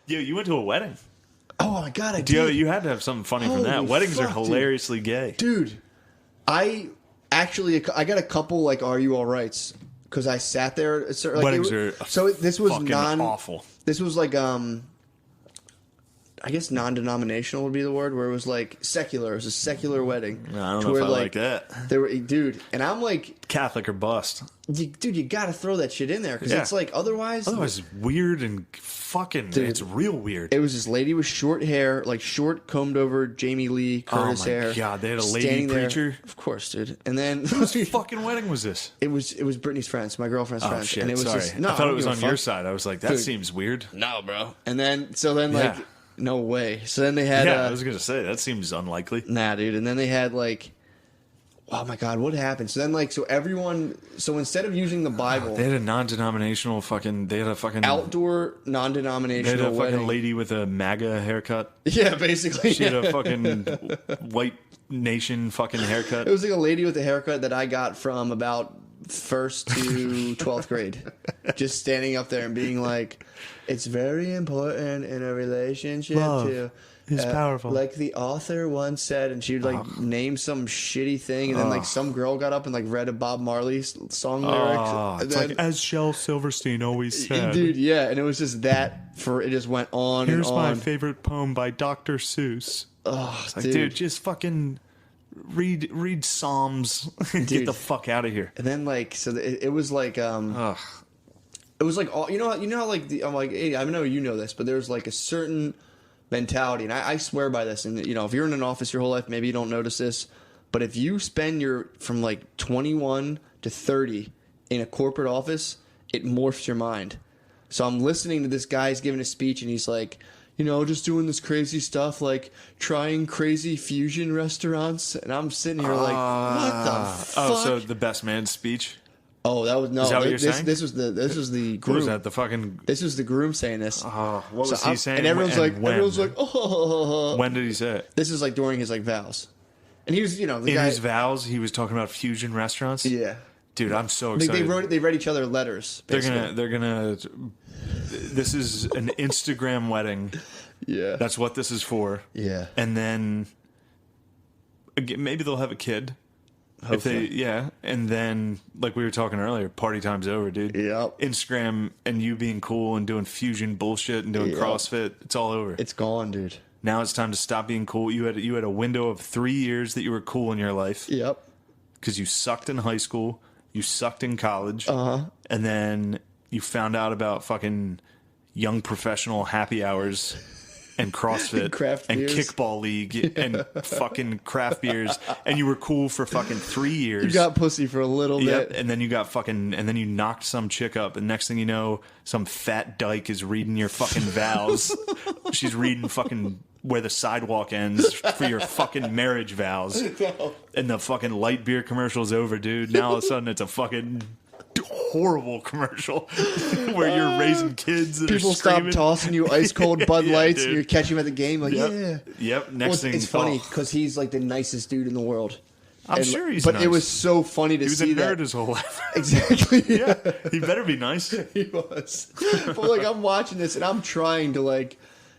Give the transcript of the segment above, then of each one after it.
Yeah, you went to a wedding. Oh my God, I did. You had to have something funny from that. Holy Weddings are fuck, hilariously gay. Dude, I got a couple like "Are you all rights?" because I sat there. Like, Weddings are so this was fucking awful. This was like I guess non-denominational would be the word, where it was like secular. It was a secular wedding. I don't know if I like that. They were, dude, and I'm like, Catholic or bust. dude, you got to throw that shit in there because it's like otherwise it's weird and fucking. Dude, it's real weird. It was this lady with short hair, like short combed over Jamie Lee Curtis hair. Oh my God, they had a lady preacher. Of course, dude. And then whose fucking wedding was this? It was Brittany's friends, my girlfriend's friends. Shit, and it was sorry. just, no, I thought it was on your side. I was like, that dude, seems weird. No, bro. And then like. No way. So then they had... I was going to say, that seems unlikely. Nah, dude. And then they had, like... Oh, my God. What happened? So then, like... So everyone... So instead of using the Bible... They had a non-denominational fucking... They had a fucking... Outdoor non-denominational They had a fucking wedding. lady with a MAGA haircut. Yeah, basically. She had a fucking white nation fucking haircut. It was like a lady with a haircut that I got from about 1st to 12th grade. Just standing up there and being like... It's very important in a relationship to is powerful. Like the author once said, and she would like name some shitty thing, and then like some girl got up and like read a Bob Marley song lyrics. It's then, like, as Shel Silverstein always said. Dude, yeah, and it was just that it just went on Here's and on. my favorite poem by Dr. Seuss. Oh, it's like, dude, just fucking read Psalms and get the fuck out of here. And then like, so it was like, it was like all you know how like I'm like, hey, I know you know this, but there's like a certain mentality, and I swear by this. And if you're in an office your whole life, maybe you don't notice this, but if you spend from like 21 to 30 in a corporate office, it morphs your mind. So I'm listening to this guy's giving a speech, and he's like, just doing this crazy stuff, like trying crazy fusion restaurants, and I'm sitting here like, what the fuck? Oh, so the best man speech. Oh, that was no. Is that what you're saying? This was the groom. What was that? The fucking. This was the groom saying this. Oh, what was he saying? And everyone's like, oh. When did he say it? This is like during his like vows, and he was, the in guy, his vows, he was talking about fusion restaurants. Yeah, dude, I'm so excited. They read each other letters. Basically. They're gonna. This is an Instagram wedding. Yeah, that's what this is for. Yeah, and then again, maybe they'll have a kid. Hopefully. And then, like we were talking earlier, party time's over, dude. Yep. Instagram and you being cool and doing fusion bullshit and doing CrossFit, it's all over. It's gone, dude. Now it's time to stop being cool. You had a window of 3 years that you were cool in your life. Yep. Because you sucked in high school, you sucked in college, and then you found out about fucking young professional happy hours. And CrossFit and kickball league and fucking craft beers, and you were cool for fucking 3 years. You got pussy for a little bit, and then you got and then you knocked some chick up, and next thing you know, some fat dyke is reading your fucking vows. She's reading fucking where the sidewalk ends for your fucking marriage vows, and the fucking light beer commercial's over, dude. Now all of a sudden it's a fucking horrible commercial where you're raising kids and people stop tossing you ice cold Bud Lights and you're catching them at the game like next thing it's funny because he's like the nicest dude in the world. I'm sure he's but nice. It was so funny to see that. He was a nerd his whole life. Exactly. Yeah, he better be nice. He was. But like I'm watching this and I'm trying to like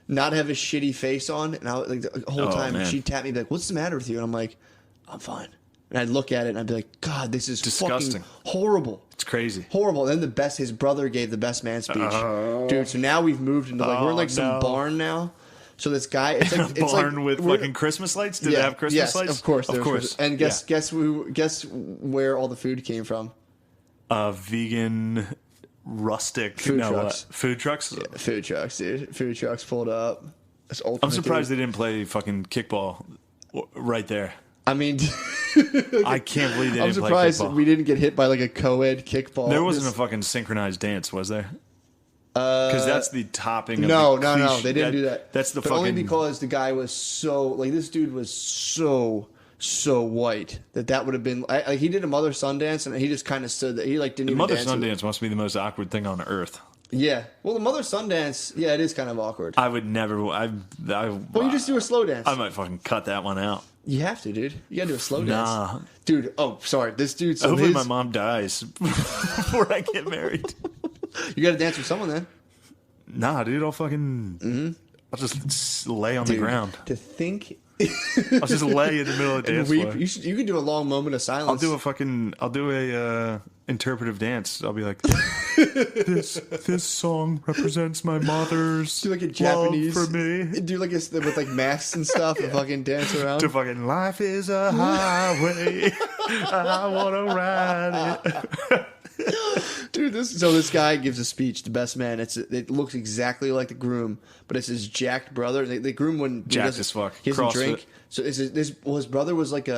not have a shitty face on, and I like the whole time she'd tap me like, "What's the matter with you?" And I'm like, "I'm fine." And I'd look at it and I'd be like, God, this is disgusting. Fucking horrible. It's crazy. Horrible. And then his brother gave the best man speech. Dude, so now we've moved into we're in like some barn now. So this guy, it's like a barn with fucking Christmas lights. Did they have Christmas lights? Of course. And guess where all the food came from? Vegan, rustic food trucks. Food trucks. Yeah, food trucks, dude. Food trucks pulled up. I'm surprised they didn't play fucking kickball right there. I mean, I can't believe they didn't play kickball. I'm surprised we didn't get hit by like a co-ed kickball. There wasn't a fucking synchronized dance, was there? Because that's the topping. No, they didn't do that. That's the but fucking. Only because the guy was so like this dude was so white that would have been like he did a mother son dance and he just kind of stood there. He like didn't even dance. The mother son dance must be the most awkward thing on earth. Yeah. Well, the mother son dance, yeah, it is kind of awkward. I would never. Well, you just do a slow dance. I might fucking cut that one out. You have to, dude. You gotta do a slow dance. Nah. Dude, oh, sorry. This dude... So hopefully my mom dies before I get married. You gotta dance with someone then. Nah, dude, I'll fucking. I'll just lay on the ground. To think. I'll just lay in the middle of the dance floor. You could do a long moment of silence. I'll do a interpretive dance. I'll be like, this song represents my mother's do like a Japanese love for me. Do like with like masks and stuff and fucking dance around. To fucking life is a highway. I wanna ride it. Dude, this guy gives a speech, the best man. It looks exactly like the groom, but it's his jacked brother. The groom wouldn't jacked as fuck. He doesn't CrossFit. drink. So his brother was like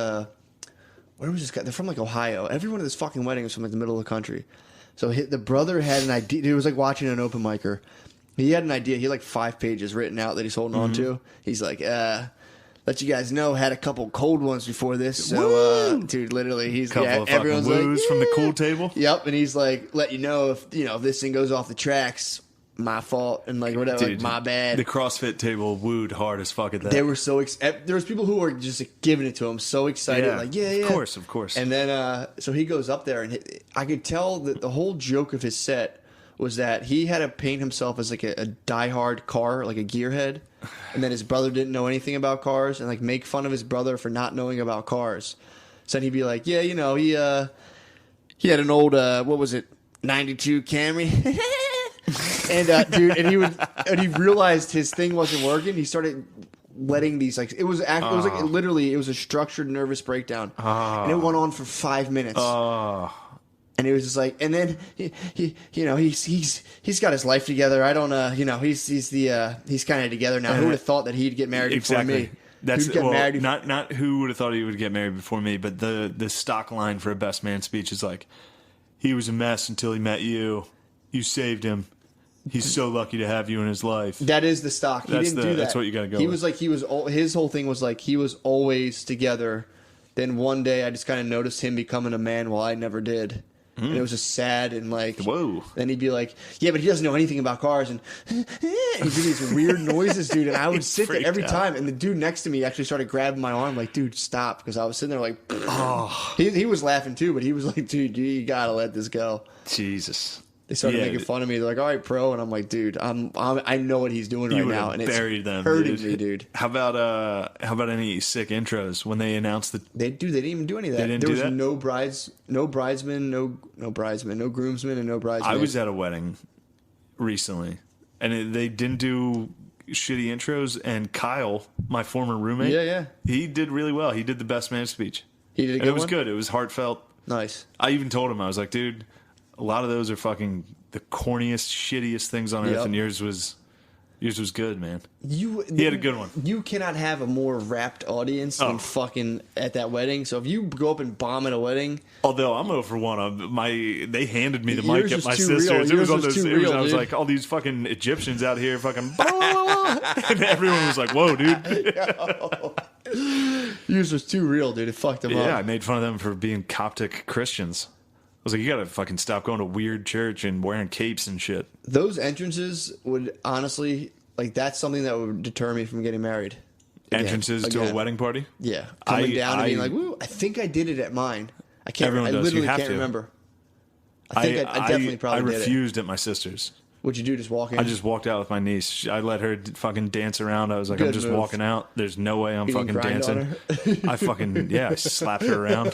where was this guy? They're from like Ohio. Everyone at this fucking wedding was from like the middle of the country. So the brother had an idea. He was like watching an open micer. He had an idea. He had like 5 pages written out that he's holding on to. He's like, let you guys know, had a couple cold ones before this. So, dude, literally, he's Couple of fucking everyone's woos like, from the cool table. Yep, and he's like, let you know if this thing goes off the tracks, my fault, and like whatever, Dude, like, my bad. The CrossFit table wooed hard as fuck at that. They were so there was people who were just like, giving it to him, so excited, like yeah, of course. And then so he goes up there, and I could tell that the whole joke of his set was that he had to paint himself as like a diehard car, like a gearhead, and then his brother didn't know anything about cars, and like make fun of his brother for not knowing about cars. So then he'd be like, yeah, he had an old what was it, 92 Camry. And dude, and he realized his thing wasn't working. He started letting these like it was like literally it was a structured nervous breakdown, and it went on for 5 minutes. And it was just like, and then he's got his life together. I don't he's kind of together now. Who would have thought that he'd get married before me? That's not who would have thought he would get married before me, but the stock line for a best man speech is like, he was a mess until he met you. You saved him. He's so lucky to have you in his life. That is the stock. He didn't do that. That's what you got to go. He with. was like his whole thing was like he was always together. Then one day I just kind of noticed him becoming a man while I never did. And it was just sad and like, whoa. Then he'd be like, yeah, but he doesn't know anything about cars. And he'd do these weird noises, dude. And I would sit there every time. And the dude next to me actually started grabbing my arm, like, dude, stop. Because I was sitting there like, he was laughing too, but he was like, dude, you got to let this go. Jesus. They started making fun of me. They're like, all right, pro. And I'm like, dude, I know what he's doing right now. And it's hurting me, dude. How about any sick intros when they announced they didn't even do any of that. There was no bridesmen, no groomsmen, and no bridesmen. I was at a wedding recently, and they didn't do shitty intros. And Kyle, my former roommate, he did really well. He did the best man speech. He did a good one? It was one? good. It was heartfelt. Nice. I even told him, I was like, dude, a lot of those are fucking the corniest, shittiest things on earth, and yours was good, man. He had a good one. You cannot have a more rapt audience than fucking at that wedding. So if you go up and bomb at a wedding, although I'm 0 for 1, they handed me the mic at my sister's. I was like, all these fucking Egyptians out here, fucking, blah, blah, blah. And everyone was like, whoa, dude. Yours was too real, dude. It fucked them up. Yeah, I made fun of them for being Coptic Christians. I was like, you gotta fucking stop going to weird church and wearing capes and shit. Those entrances would honestly, like, that's something that would deter me from getting married. Entrances to a wedding party? Yeah. Coming down and being like, woo, I think I did it at mine. I literally can't remember. I definitely probably did it. I refused at my sister's. What'd you do, just walk in? I just walked out with my niece. I let her fucking dance around. I was like, I'm just walking out. There's no way I'm fucking dancing. I fucking, I slapped her around.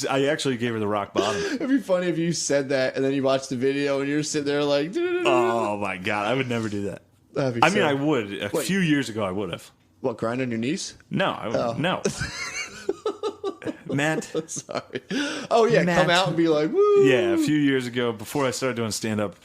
I actually gave her the rock bottom. It'd be funny if you said that and then you watch the video and you're sitting there like, oh my God, I would never do that. I mean, I would. A few years ago, I would have. What, grind on your knees? No, no. Matt. Sorry. Oh, yeah, Matt. Come out and be like, woo. Yeah, a few years ago, before I started doing stand-up.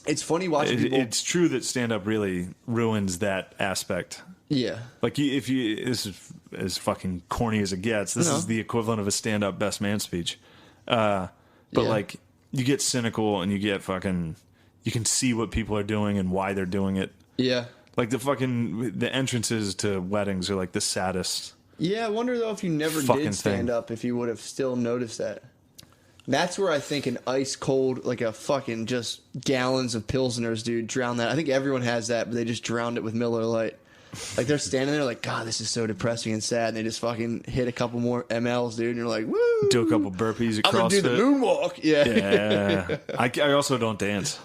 It's funny watching people. It's true that stand-up really ruins that aspect. Yeah. Like, this is as fucking corny as it gets. This is the equivalent of a stand-up best man speech. But, like, you get cynical and you get fucking... You can see what people are doing and why they're doing it. Yeah. Like, the entrances to weddings are, like, the saddest. Yeah, I wonder, though, if you never did stand up, if you would have still noticed that. That's where I think an ice cold, like a fucking just gallons of Pilsners, dude, drown that. I think everyone has that, but they just drowned it with Miller Lite. Like, they're standing there like, God, this is so depressing and sad. And they just fucking hit a couple more MLs, dude. And you're like, woo. Do a couple burpees at CrossFit. I'm going to do the moonwalk. Yeah. Yeah. I also don't dance.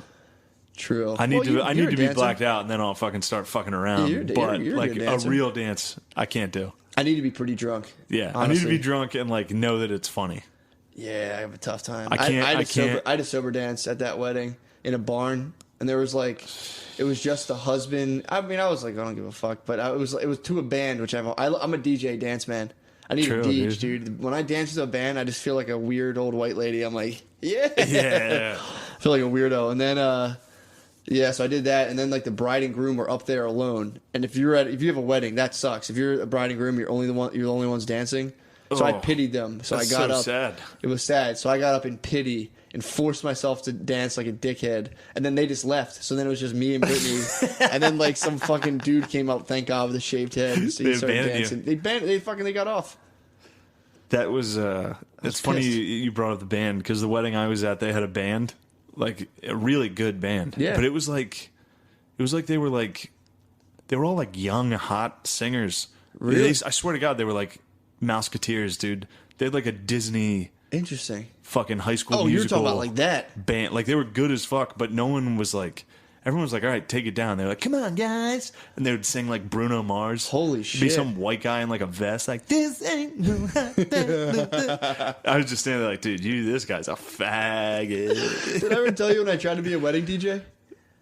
True. I need Well, I you're need a to be dancer. blacked out, and then I'll fucking start fucking around. Yeah, but you're a like good a dancer. real dance, I can't do. I need to be pretty drunk. Yeah, I honestly. need to be drunk and like know that it's funny. Yeah, I have a tough time. I can't- I can't- I had a sober dance at that wedding in a barn, and there was like, it was just the husband. I mean, I was like, I don't give a fuck, but it was to a band, which I'm a DJ dance man. I need True, a DJ, dude. When I dance to a band, I just feel like a weird old white lady. I'm like, yeah, Yeah. I feel like a weirdo. And then, yeah, so I did that, and then like the bride and groom were up there alone. And if you have a wedding, that sucks. If you're a bride and groom, you're the only ones dancing. So I Oh, pitied them. So I that's got so up. sad. It was sad. So I got up in pity and forced myself to dance like a dickhead. And then they just left. So then it was just me and Brittany. And then like some fucking dude came up, thank God, with a shaved head. So he They started abandoned you. dancing. They got off. That was it's funny pissed. you brought up the band, because the wedding I was at, they had a band, like a really good band. Yeah. But it was like they were all like young hot singers. Really? I swear to God, they were like Mouseketeers, dude. They had like a Disney Interesting. fucking high school Oh, you're musical talking about like that. band. Like they were good as fuck, but no one was like. Everyone was like, all right, take it down. They were like, come on, guys. And they would sing like Bruno Mars. Holy Be shit. some white guy in like a vest, like, this ain't no hot thing. I was just standing there like, dude, this guy's a faggot. Did I ever tell you when I tried to be a wedding DJ?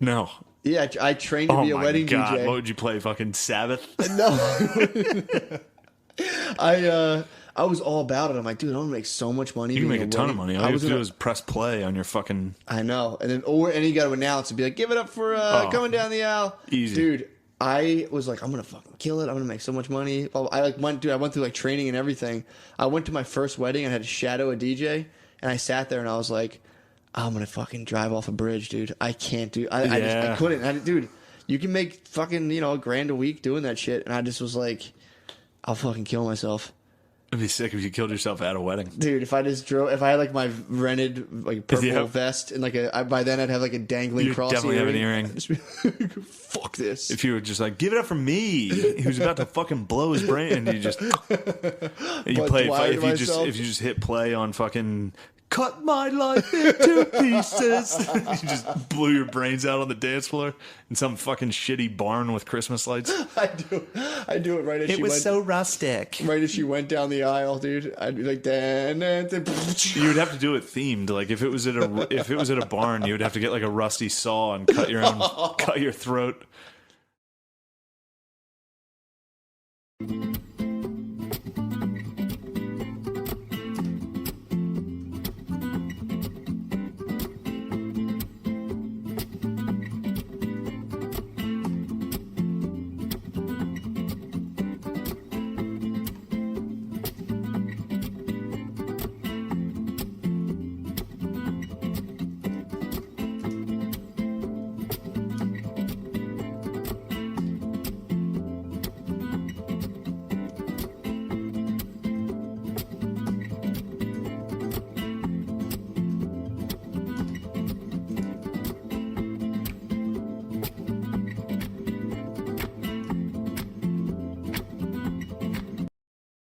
No. Yeah, I trained to Oh be a my wedding God. DJ. What would you play? Fucking Sabbath? No. I was all about it. I'm like, dude, I'm gonna make so much money. You can being make a ton of wedding- money. All you have to gonna- do is press play on your fucking. I know, and you got to announce and be like, give it up for coming down the aisle, Easy. dude. I was like, I'm gonna fucking kill it. I'm gonna make so much money. I went through like training and everything. I went to my first wedding and had to shadow a DJ, and I sat there and I was like, I'm gonna fucking drive off a bridge, dude. I can't do. I couldn't. Dude, you can make fucking $1,000 a week doing that shit, and I just was like, I'll fucking kill myself. It'd be sick if you killed yourself at a wedding. Dude, if I had like my rented like purple Yep. vest and by then I'd have like a dangling You'd cross definitely have an earring. earring. I'd just be like, fuck this. If you were just like, give it up for me, he was about to fucking blow his brain, and you just Lied to myself. if you just hit play on fucking cut my life into pieces, you just blew your brains out on the dance floor in some fucking shitty barn with Christmas lights. I do it right as she went. rustic. Right as she went down the aisle, dude. I'd be like, You would have to do it themed. Like if it was at a barn, you would have to get like a rusty saw and cut your throat.